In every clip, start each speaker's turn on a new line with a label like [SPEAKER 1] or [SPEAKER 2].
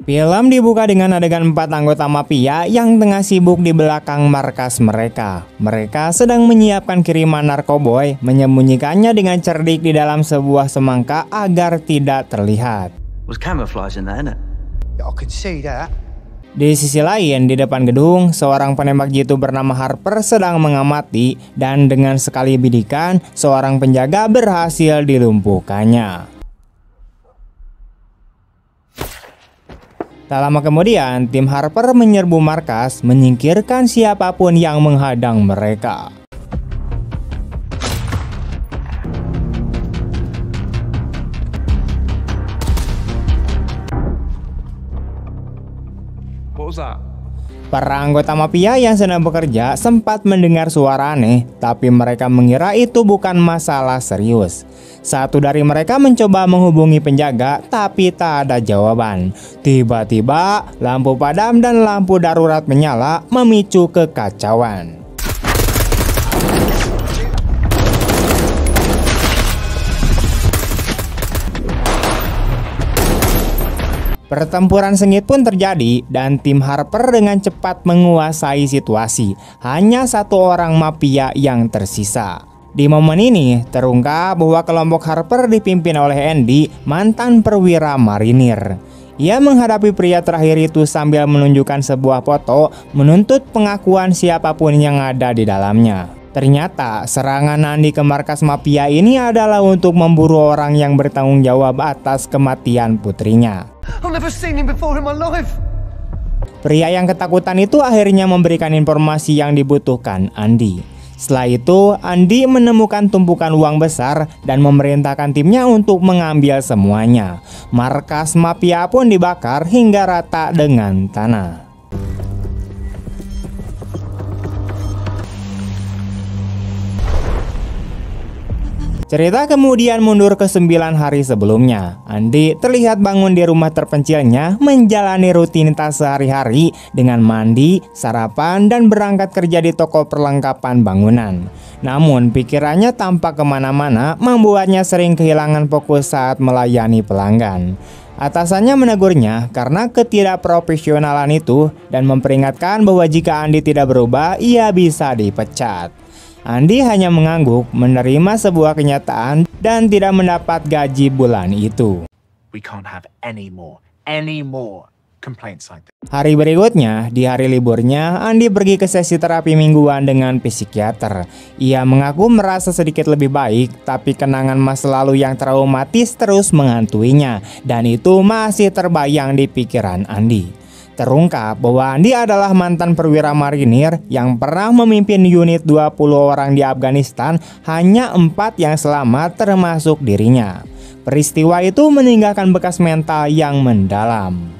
[SPEAKER 1] Film dibuka dengan adegan 4 anggota mafia yang tengah sibuk di belakang markas mereka. Mereka sedang menyiapkan kiriman narkoboy, menyembunyikannya dengan cerdik di dalam sebuah semangka agar tidak terlihat. Di sisi lain, di depan gedung, seorang penembak jitu bernama Harper sedang mengamati dan dengan sekali bidikan, seorang penjaga berhasil dilumpuhkannya. Tak lama kemudian, tim Harper menyerbu markas, menyingkirkan siapapun yang menghadang mereka. Para anggota mafia yang sedang bekerja sempat mendengar suara aneh, tapi mereka mengira itu bukan masalah serius. Satu dari mereka mencoba menghubungi penjaga, tapi tak ada jawaban. Tiba-tiba, lampu padam dan lampu darurat menyala, memicu kekacauan. Pertempuran sengit pun terjadi dan tim Harper dengan cepat menguasai situasi. Hanya satu orang mafia yang tersisa. Di momen ini terungkap bahwa kelompok Harper dipimpin oleh Andy, mantan perwira marinir. Ia menghadapi pria terakhir itu sambil menunjukkan sebuah foto, menuntut pengakuan siapapun yang ada di dalamnya. Ternyata serangan Andy ke markas mafia ini adalah untuk memburu orang yang bertanggung jawab atas kematian putrinya. Pria yang ketakutan itu akhirnya memberikan informasi yang dibutuhkan Andy. Setelah itu, Andy menemukan tumpukan uang besar dan memerintahkan timnya untuk mengambil semuanya. Markas mafia pun dibakar hingga rata dengan tanah. Cerita kemudian mundur ke 9 hari sebelumnya. Andy terlihat bangun di rumah terpencilnya, menjalani rutinitas sehari-hari dengan mandi, sarapan, dan berangkat kerja di toko perlengkapan bangunan. Namun pikirannya tampak kemana-mana, membuatnya sering kehilangan fokus saat melayani pelanggan. Atasannya menegurnya karena ketidakprofesionalan itu dan memperingatkan bahwa jika Andy tidak berubah, ia bisa dipecat. Andy hanya mengangguk, menerima sebuah kenyataan dan tidak mendapat gaji bulan itu. Hari berikutnya, di hari liburnya, Andy pergi ke sesi terapi mingguan dengan psikiater. Ia mengaku merasa sedikit lebih baik, tapi kenangan masa lalu yang traumatis terus menghantuinya, dan itu masih terbayang di pikiran Andy. Terungkap bahwa Andy adalah mantan perwira marinir yang pernah memimpin unit 20 orang di Afghanistan, hanya 4 yang selamat termasuk dirinya. Peristiwa itu meninggalkan bekas mental yang mendalam.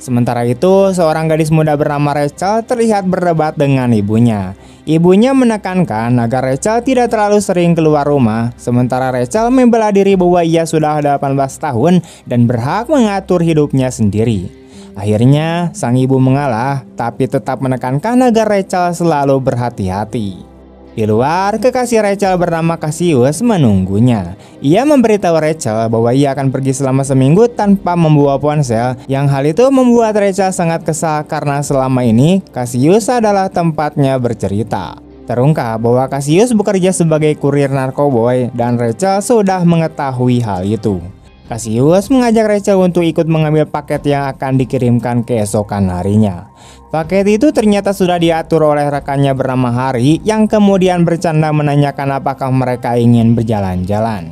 [SPEAKER 1] Sementara itu, seorang gadis muda bernama Rachel terlihat berdebat dengan ibunya. Ibunya menekankan agar Rachel tidak terlalu sering keluar rumah, sementara Rachel membela diri bahwa ia sudah 18 tahun dan berhak mengatur hidupnya sendiri. Akhirnya, sang ibu mengalah, tapi tetap menekankan agar Rachel selalu berhati-hati. Di luar, kekasih Rachel bernama Cassius menunggunya. Ia memberitahu Rachel bahwa ia akan pergi selama seminggu tanpa membawa ponsel, yang hal itu membuat Rachel sangat kesal karena selama ini Cassius adalah tempatnya bercerita. Terungkap bahwa Cassius bekerja sebagai kurir narkoboy dan Rachel sudah mengetahui hal itu. Cassius mengajak Rachel untuk ikut mengambil paket yang akan dikirimkan keesokan harinya. Paket itu ternyata sudah diatur oleh rekannya bernama Harry yang kemudian bercanda menanyakan apakah mereka ingin berjalan-jalan.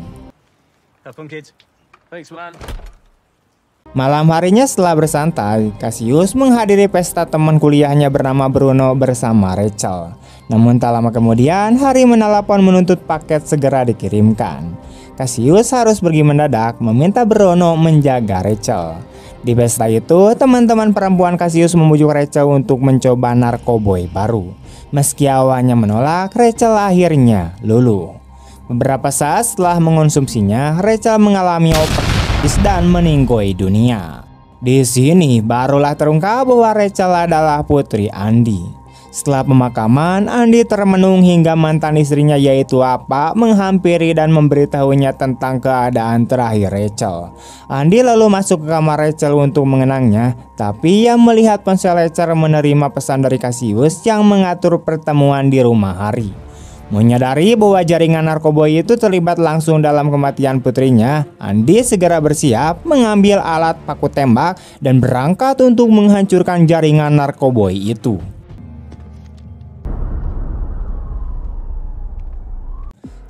[SPEAKER 1] Malam harinya setelah bersantai, Cassius menghadiri pesta teman kuliahnya bernama Bruno bersama Rachel. Namun tak lama kemudian, Harry menelepon menuntut paket segera dikirimkan. Cassius harus pergi mendadak, meminta Bruno menjaga Rachel. Di pesta itu, teman-teman perempuan Cassius membujuk Rachel untuk mencoba narkoboy baru. Meski awalnya menolak, Rachel akhirnya luluh. Beberapa saat setelah mengonsumsinya, Rachel mengalami overdosis dan meninggoy dunia. Di sini barulah terungkap bahwa Rachel adalah putri Andy. Setelah pemakaman, Andy termenung hingga mantan istrinya yaitu Apa menghampiri dan memberitahunya tentang keadaan terakhir Rachel. Andy lalu masuk ke kamar Rachel untuk mengenangnya, tapi ia melihat ponsel Rachel menerima pesan dari Cassius yang mengatur pertemuan di rumah Harry. Menyadari bahwa jaringan narkoboy itu terlibat langsung dalam kematian putrinya, Andy segera bersiap mengambil alat paku tembak dan berangkat untuk menghancurkan jaringan narkoboy itu.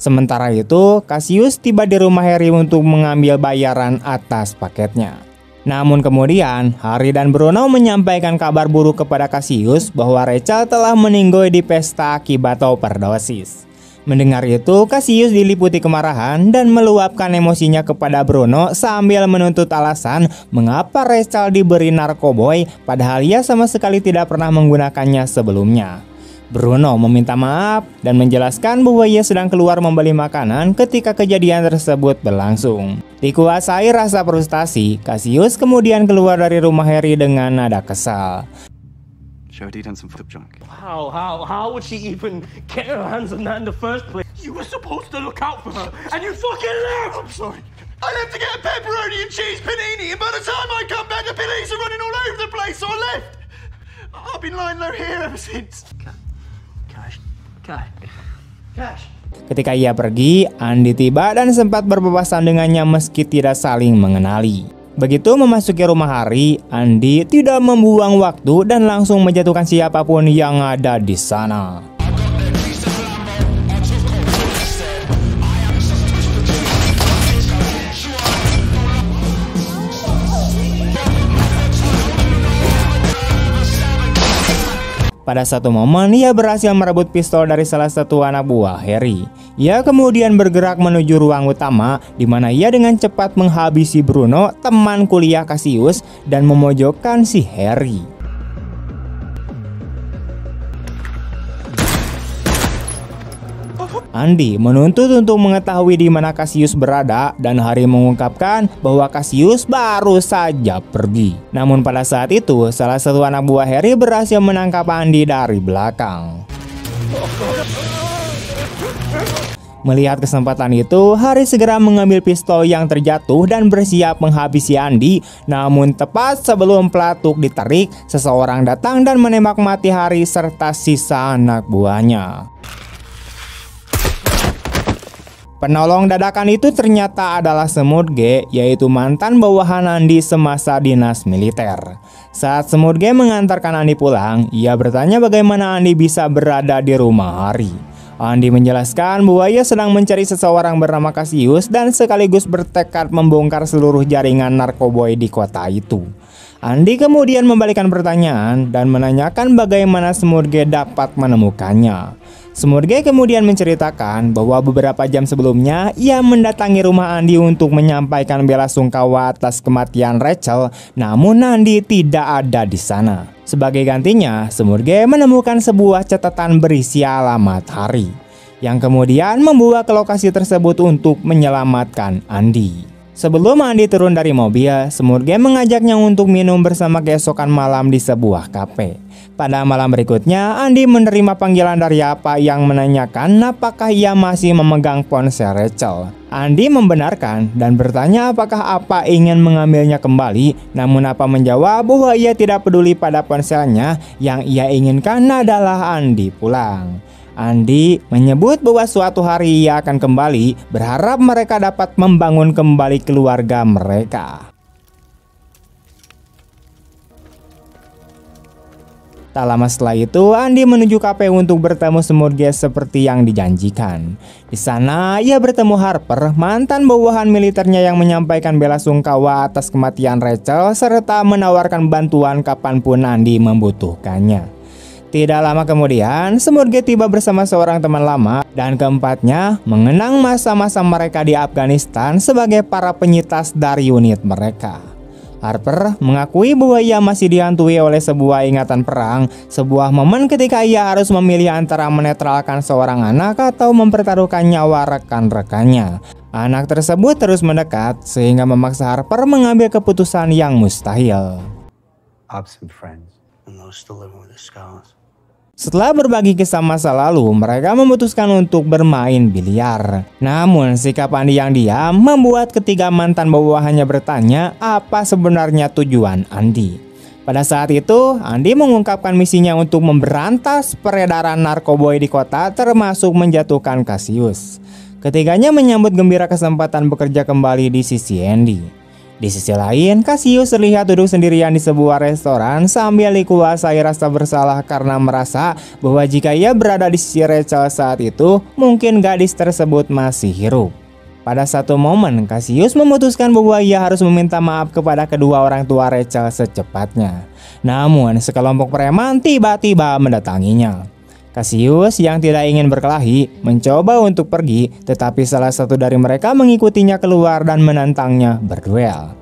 [SPEAKER 1] Sementara itu, Cassius tiba di rumah Harry untuk mengambil bayaran atas paketnya. Namun kemudian, Harry dan Bruno menyampaikan kabar buruk kepada Cassius bahwa Rachel telah meninggoy di pesta akibat overdosis. Mendengar itu, Cassius diliputi kemarahan dan meluapkan emosinya kepada Bruno sambil menuntut alasan mengapa Rachel diberi narkoboy padahal ia sama sekali tidak pernah menggunakannya sebelumnya. Bruno meminta maaf dan menjelaskan bahwa ia sedang keluar membeli makanan ketika kejadian tersebut berlangsung. Dikuasai rasa frustasi, Cassius kemudian keluar dari rumah Harry dengan nada kesal.
[SPEAKER 2] How would she even get her hands on that in the first place? You were supposed to look out for her, and you fucking left! I'm sorry. I left to get a pepperoni and cheese panini, and by the time I come back, the police are running all over the place, so I left. I've been lying low here ever since. Cash.
[SPEAKER 1] Ketika ia pergi, Andy tiba dan sempat berpapasan dengannya meski tidak saling mengenali. Begitu memasuki rumah Harry, Andy tidak membuang waktu dan langsung menjatuhkan siapapun yang ada di sana. Pada satu momen, ia berhasil merebut pistol dari salah satu anak buah Harry. Ia kemudian bergerak menuju ruang utama, di mana ia dengan cepat menghabisi Bruno, teman kuliah Cassius, dan memojokkan si Harry. Andy menuntut untuk mengetahui di mana Cassius berada dan Harry mengungkapkan bahwa Cassius baru saja pergi. Namun pada saat itu, salah satu anak buah Harry berhasil menangkap Andy dari belakang. Melihat kesempatan itu, Harry segera mengambil pistol yang terjatuh dan bersiap menghabisi Andy. Namun tepat sebelum pelatuk ditarik, seseorang datang dan menembak mati Harry serta sisa anak buahnya. Penolong dadakan itu ternyata adalah Semut G, yaitu mantan bawahan Andy semasa dinas militer. Saat Semut G mengantarkan Andy pulang, ia bertanya bagaimana Andy bisa berada di rumah Harry. Andy menjelaskan bahwa ia sedang mencari seseorang bernama Cassius dan sekaligus bertekad membongkar seluruh jaringan narkoboy di kota itu. Andy kemudian membalikan pertanyaan dan menanyakan bagaimana Semut G dapat menemukannya. Semut G kemudian menceritakan bahwa beberapa jam sebelumnya ia mendatangi rumah Andy untuk menyampaikan bela sungkawa atas kematian Rachel, namun Andy tidak ada di sana. Sebagai gantinya, Semut G menemukan sebuah catatan berisi alamat Harry, yang kemudian membawa ke lokasi tersebut untuk menyelamatkan Andy. Sebelum Andy turun dari mobil, Semut G mengajaknya untuk minum bersama keesokan malam di sebuah kafe. Pada malam berikutnya, Andy menerima panggilan dari Apa yang menanyakan apakah ia masih memegang ponsel Rachel. Andy membenarkan dan bertanya apakah Apa ingin mengambilnya kembali, namun Apa menjawab bahwa ia tidak peduli pada ponselnya, yang ia inginkan adalah Andy pulang. Andy menyebut bahwa suatu hari ia akan kembali, berharap mereka dapat membangun kembali keluarga mereka. Tak lama setelah itu, Andy menuju kafe untuk bertemu Semut G seperti yang dijanjikan. Di sana, ia bertemu Harper, mantan bawahan militernya yang menyampaikan bela sungkawa atas kematian Rachel serta menawarkan bantuan kapanpun Andy membutuhkannya. Tidak lama kemudian, Semut G tiba bersama seorang teman lama dan keempatnya mengenang masa-masa mereka di Afghanistan sebagai para penyitas dari unit mereka. Harper mengakui bahwa ia masih dihantui oleh sebuah ingatan perang, sebuah momen ketika ia harus memilih antara menetralkan seorang anak atau mempertaruhkan nyawa rekan-rekannya. Anak tersebut terus mendekat sehingga memaksa Harper mengambil keputusan yang mustahil. Setelah berbagi kisah masa lalu, mereka memutuskan untuk bermain biliar. Namun sikap Andi yang diam membuat ketiga mantan bawahannya bertanya apa sebenarnya tujuan Andi. Pada saat itu, Andi mengungkapkan misinya untuk memberantas peredaran narkoboy di kota, termasuk menjatuhkan Cassius. Ketiganya menyambut gembira kesempatan bekerja kembali di sisi Andy. Di sisi lain, Cassius terlihat duduk sendirian di sebuah restoran sambil dikuasai rasa bersalah karena merasa bahwa jika ia berada di sisi Rachel saat itu, mungkin gadis tersebut masih hidup. Pada satu momen, Cassius memutuskan bahwa ia harus meminta maaf kepada kedua orang tua Rachel secepatnya. Namun, sekelompok preman tiba-tiba mendatanginya. Cassius yang tidak ingin berkelahi mencoba untuk pergi, tetapi salah satu dari mereka mengikutinya keluar dan menantangnya berduel.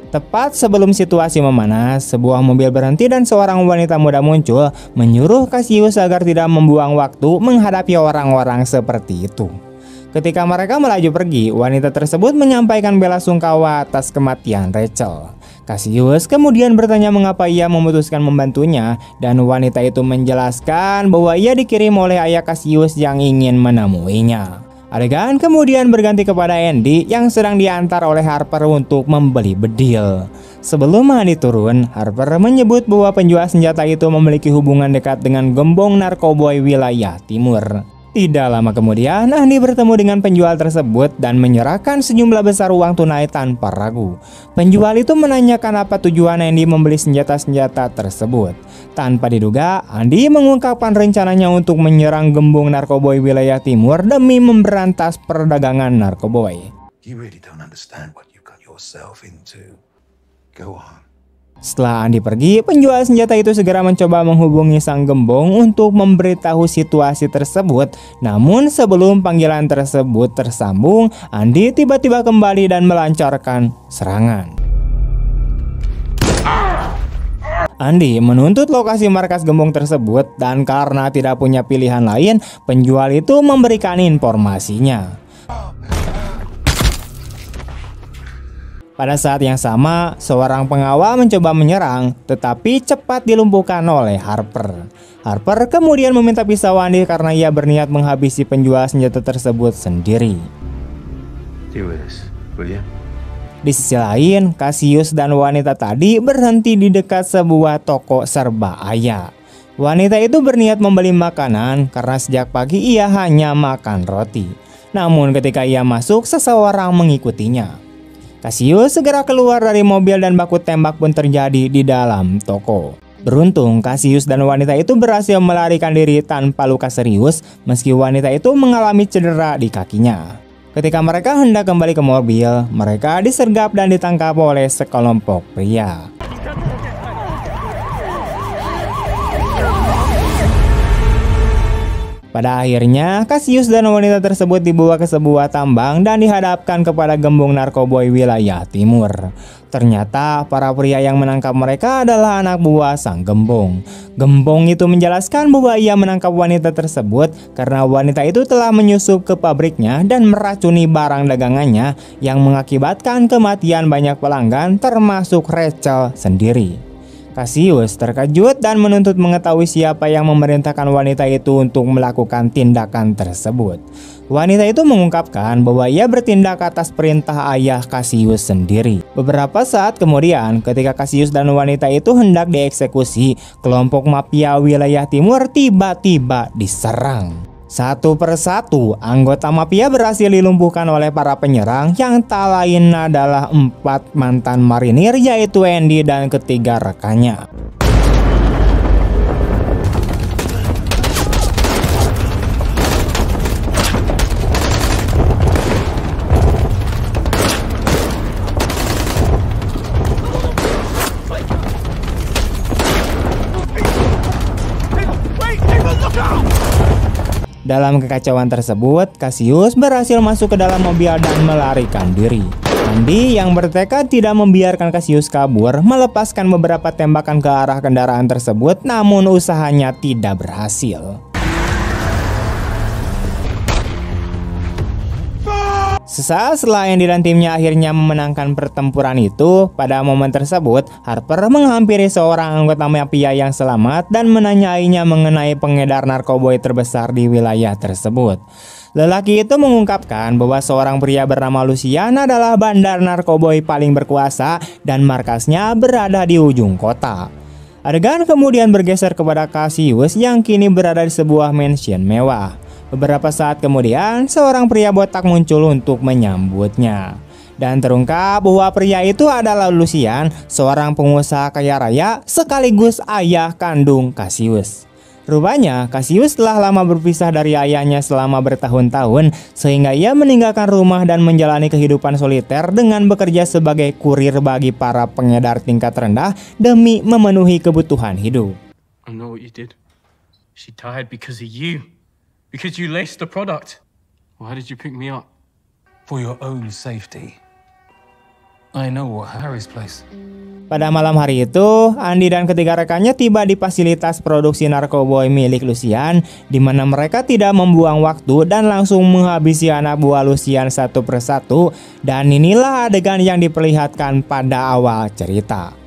[SPEAKER 1] Tepat sebelum situasi memanas, sebuah mobil berhenti dan seorang wanita muda muncul, menyuruh Cassius agar tidak membuang waktu menghadapi orang-orang seperti itu. Ketika mereka melaju pergi, wanita tersebut menyampaikan belasungkawa atas kematian Rachel. Cassius kemudian bertanya mengapa ia memutuskan membantunya, dan wanita itu menjelaskan bahwa ia dikirim oleh ayah Cassius yang ingin menemuinya. Adegan kemudian berganti kepada Andy yang sedang diantar oleh Harper untuk membeli bedil. Sebelum Andy turun, Harper menyebut bahwa penjual senjata itu memiliki hubungan dekat dengan gembong narkoboy wilayah timur. Tidak lama kemudian, Andy bertemu dengan penjual tersebut dan menyerahkan sejumlah besar uang tunai tanpa ragu. Penjual itu menanyakan apa tujuan Andy membeli senjata-senjata tersebut. Tanpa diduga, Andy mengungkapkan rencananya untuk menyerang gembong narkoboy wilayah timur demi memberantas perdagangan narkoboy.
[SPEAKER 3] You really don't understand what you got yourself into. Go on.
[SPEAKER 1] Setelah Andy pergi, penjual senjata itu segera mencoba menghubungi sang gembong untuk memberitahu situasi tersebut. Namun sebelum panggilan tersebut tersambung, Andy tiba-tiba kembali dan melancarkan serangan. Andy menuntut lokasi markas gembong tersebut dan karena tidak punya pilihan lain, penjual itu memberikan informasinya. Pada saat yang sama, seorang pengawal mencoba menyerang, tetapi cepat dilumpuhkan oleh Harper. Harper kemudian meminta pisau Andy karena ia berniat menghabisi penjual senjata tersebut sendiri. Di sisi lain, Cassius dan wanita tadi berhenti di dekat sebuah toko serba ayah. Wanita itu berniat membeli makanan karena sejak pagi ia hanya makan roti. Namun ketika ia masuk, seseorang mengikutinya. Cassius segera keluar dari mobil dan baku tembak pun terjadi di dalam toko. Beruntung, Cassius dan wanita itu berhasil melarikan diri tanpa luka serius meski wanita itu mengalami cedera di kakinya. Ketika mereka hendak kembali ke mobil, mereka disergap dan ditangkap oleh sekelompok pria. Pada akhirnya, Cassius dan wanita tersebut dibawa ke sebuah tambang dan dihadapkan kepada gembong narkoboy wilayah timur. Ternyata para pria yang menangkap mereka adalah anak buah sang gembong. Gembong itu menjelaskan bahwa ia menangkap wanita tersebut karena wanita itu telah menyusup ke pabriknya dan meracuni barang dagangannya yang mengakibatkan kematian banyak pelanggan termasuk Rachel sendiri. Cassius terkejut dan menuntut mengetahui siapa yang memerintahkan wanita itu untuk melakukan tindakan tersebut. Wanita itu mengungkapkan bahwa ia bertindak atas perintah ayah Cassius sendiri. Beberapa saat kemudian, ketika Cassius dan wanita itu hendak dieksekusi, kelompok mafia wilayah timur tiba-tiba diserang. Satu persatu, anggota mafia berhasil dilumpuhkan oleh para penyerang yang tak lain adalah 4 mantan marinir, yaitu Andy dan ketiga rekannya. Dalam kekacauan tersebut, Cassius berhasil masuk ke dalam mobil dan melarikan diri. Andy yang bertekad tidak membiarkan Cassius kabur, melepaskan beberapa tembakan ke arah kendaraan tersebut, namun usahanya tidak berhasil. Sesaat setelah Andy dan timnya akhirnya memenangkan pertempuran itu, pada momen tersebut Harper menghampiri seorang anggota mafia yang selamat dan menanyainya mengenai pengedar narkoba terbesar di wilayah tersebut. Lelaki itu mengungkapkan bahwa seorang pria bernama Lucian adalah bandar narkoba paling berkuasa dan markasnya berada di ujung kota. Adegan kemudian bergeser kepada Cassius yang kini berada di sebuah mansion mewah. Beberapa saat kemudian, seorang pria botak muncul untuk menyambutnya. Dan terungkap bahwa pria itu adalah Lucian, seorang pengusaha kaya raya sekaligus ayah kandung Cassius. Rupanya, Cassius telah lama berpisah dari ayahnya selama bertahun-tahun, sehingga ia meninggalkan rumah dan menjalani kehidupan soliter dengan bekerja sebagai kurir bagi para pengedar tingkat rendah demi memenuhi kebutuhan hidup.
[SPEAKER 2] I know what you did. She died because of you. Because you laced the product. Why did you pick me up?
[SPEAKER 3] For your own safety. I know what Harry's place.
[SPEAKER 1] Pada malam hari itu, Andy dan ketiga rekannya tiba di fasilitas produksi narkoba milik Lucian, di mana mereka tidak membuang waktu dan langsung menghabisi anak buah Lucian satu persatu. Dan inilah adegan yang diperlihatkan pada awal cerita.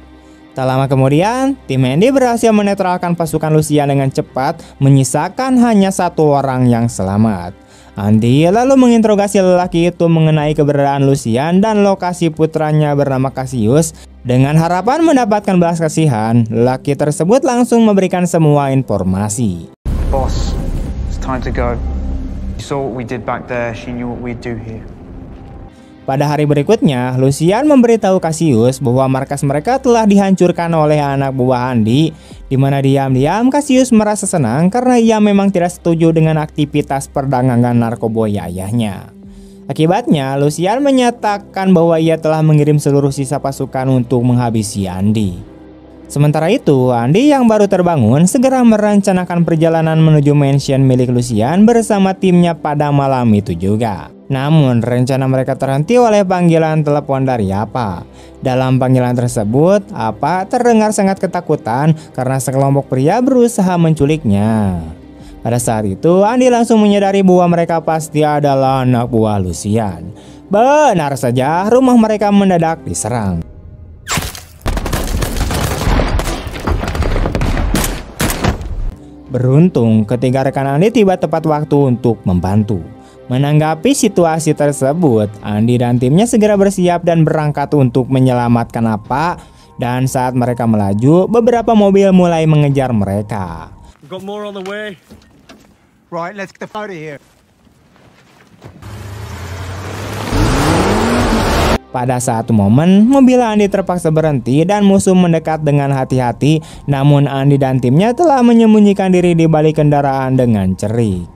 [SPEAKER 1] Tak lama kemudian, tim Andy berhasil menetralkan pasukan Lucian dengan cepat, menyisakan hanya satu orang yang selamat. Andy lalu menginterogasi lelaki itu mengenai keberadaan Lucian dan lokasi putranya bernama Cassius. Dengan harapan mendapatkan belas kasihan, lelaki tersebut langsung memberikan semua informasi.
[SPEAKER 4] Boss, it's time to go. She saw what we did back there, she knew what we'd do here.
[SPEAKER 1] Pada hari berikutnya, Lucian memberitahu Cassius bahwa markas mereka telah dihancurkan oleh anak buah Andy, di mana diam-diam Cassius merasa senang karena ia memang tidak setuju dengan aktivitas perdagangan narkoba ayahnya. Akibatnya, Lucian menyatakan bahwa ia telah mengirim seluruh sisa pasukan untuk menghabisi Andy. Sementara itu, Andy yang baru terbangun segera merencanakan perjalanan menuju mansion milik Lucian bersama timnya pada malam itu juga. Namun, rencana mereka terhenti oleh panggilan telepon dari Apa. Dalam panggilan tersebut, Apa terdengar sangat ketakutan karena sekelompok pria berusaha menculiknya. Pada saat itu, Andy langsung menyadari bahwa mereka pasti adalah anak buah Lucian. Benar saja, rumah mereka mendadak diserang. Beruntung, ketiga rekan Andy tiba tepat waktu untuk membantu. Menanggapi situasi tersebut, Andy dan timnya segera bersiap dan berangkat untuk menyelamatkan Apa. Dan saat mereka melaju, beberapa mobil mulai mengejar mereka.
[SPEAKER 2] We've got more on the way.
[SPEAKER 5] Right, let's get out of here.
[SPEAKER 1] Pada satu momen, mobil Andy terpaksa berhenti dan musuh mendekat dengan hati-hati. Namun Andy dan timnya telah menyembunyikan diri di balik kendaraan dengan cerik.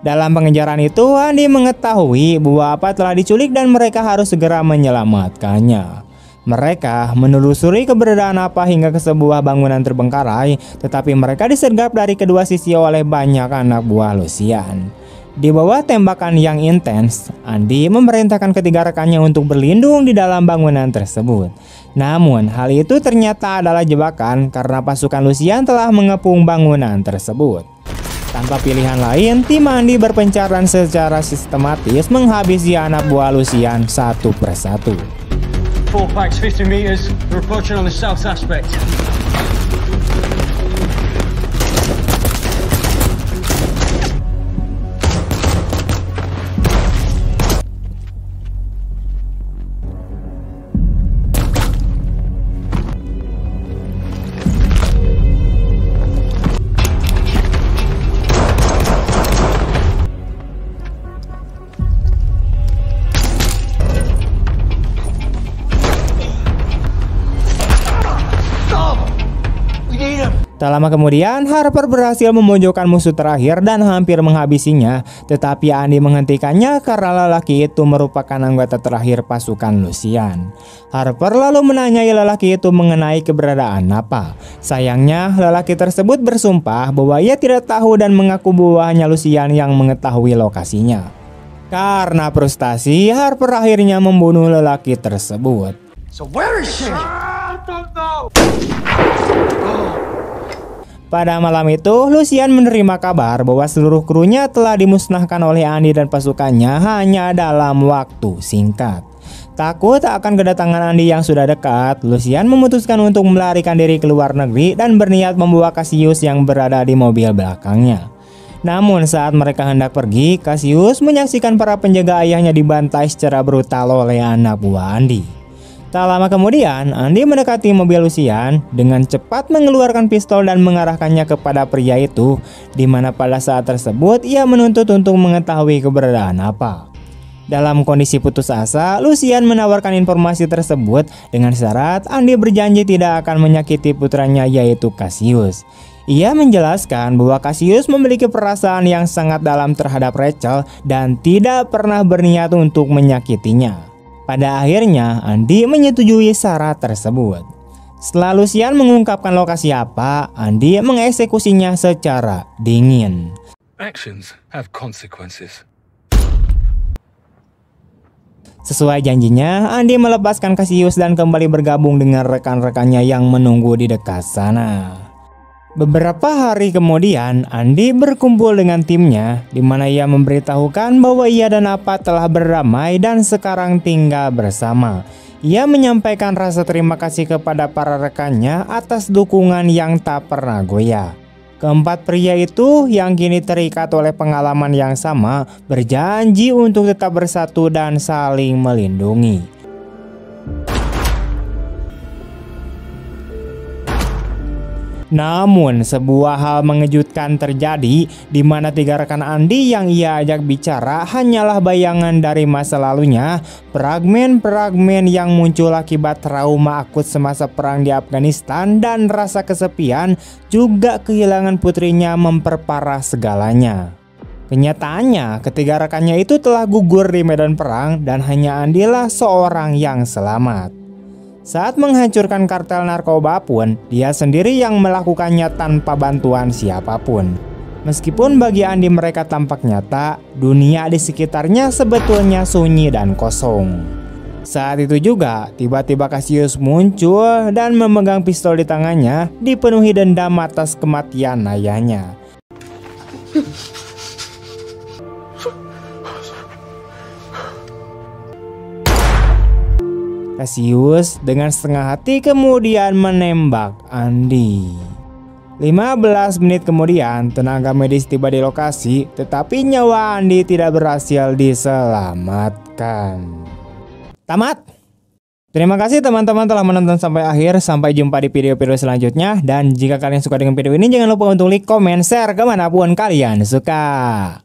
[SPEAKER 1] Dalam pengejaran itu, Andy mengetahui bahwa Apa telah diculik dan mereka harus segera menyelamatkannya. Mereka menelusuri keberadaan Apa hingga ke sebuah bangunan terbengkalai, tetapi mereka disergap dari kedua sisi oleh banyak anak buah Lucian. Di bawah tembakan yang intens, Andy memerintahkan ketiga rekannya untuk berlindung di dalam bangunan tersebut. Namun, hal itu ternyata adalah jebakan karena pasukan Lucian telah mengepung bangunan tersebut. Tanpa pilihan lain, tim Andy berpencar dan secara sistematis menghabisi anak buah Lucian satu persatu.
[SPEAKER 2] 4 packs, 50 meters. We're approaching on the south aspect.
[SPEAKER 1] Tak lama kemudian, Harper berhasil memojokkan musuh terakhir dan hampir menghabisinya, tetapi Andy menghentikannya karena lelaki itu merupakan anggota terakhir pasukan Lucian. Harper lalu menanyai lelaki itu mengenai keberadaan Nappa. Sayangnya, lelaki tersebut bersumpah bahwa ia tidak tahu dan mengaku bahwa hanya Lucian yang mengetahui lokasinya. Karena frustasi, Harper akhirnya membunuh lelaki tersebut.
[SPEAKER 2] So where is she? I don't know.
[SPEAKER 1] Pada malam itu, Lucian menerima kabar bahwa seluruh krunya telah dimusnahkan oleh Andy dan pasukannya hanya dalam waktu singkat. Takut akan kedatangan Andy yang sudah dekat, Lucian memutuskan untuk melarikan diri ke luar negeri dan berniat membawa Cassius yang berada di mobil belakangnya. Namun saat mereka hendak pergi, Cassius menyaksikan para penjaga ayahnya dibantai secara brutal oleh anak buah Andy. Tak lama kemudian, Andy mendekati mobil Lucian dengan cepat mengeluarkan pistol dan mengarahkannya kepada pria itu, di mana pada saat tersebut ia menuntut untuk mengetahui keberadaan Nappa. Dalam kondisi putus asa, Lucian menawarkan informasi tersebut dengan syarat Andy berjanji tidak akan menyakiti putranya yaitu Cassius. Ia menjelaskan bahwa Cassius memiliki perasaan yang sangat dalam terhadap Rachel dan tidak pernah berniat untuk menyakitinya. Pada akhirnya, Andy menyetujui syarat tersebut. Setelah Lucian mengungkapkan lokasi apa, Andy mengeksekusinya secara dingin.
[SPEAKER 3] Actions have consequences.
[SPEAKER 1] Sesuai janjinya, Andy melepaskan Cassius dan kembali bergabung dengan rekan-rekannya yang menunggu di dekat sana. Beberapa hari kemudian, Andy berkumpul dengan timnya, di mana ia memberitahukan bahwa ia dan Nappa telah berdamai dan sekarang tinggal bersama. Ia menyampaikan rasa terima kasih kepada para rekannya atas dukungan yang tak pernah goyah. Keempat pria itu yang kini terikat oleh pengalaman yang sama, berjanji untuk tetap bersatu dan saling melindungi. Namun sebuah hal mengejutkan terjadi, di mana tiga rekan Andy yang ia ajak bicara hanyalah bayangan dari masa lalunya, fragmen-fragmen yang muncul akibat trauma akut semasa perang di Afghanistan dan rasa kesepian, juga kehilangan putrinya memperparah segalanya. Kenyataannya, ketiga rekannya itu telah gugur di medan perang dan hanya Andy lah seorang yang selamat. Saat menghancurkan kartel narkoba pun, dia sendiri yang melakukannya tanpa bantuan siapapun. Meskipun bagi Andy mereka tampak nyata, dunia di sekitarnya sebetulnya sunyi dan kosong. Saat itu juga, tiba-tiba Cassius muncul dan memegang pistol di tangannya, dipenuhi dendam atas kematian ayahnya. Cassius dengan setengah hati kemudian menembak Andy. 15 menit kemudian, tenaga medis tiba di lokasi, tetapi nyawa Andy tidak berhasil diselamatkan. Tamat. Terima kasih teman-teman telah menonton sampai akhir. Sampai jumpa di video-video selanjutnya. Dan jika kalian suka dengan video ini, jangan lupa untuk like, komen, share kemanapun kalian suka.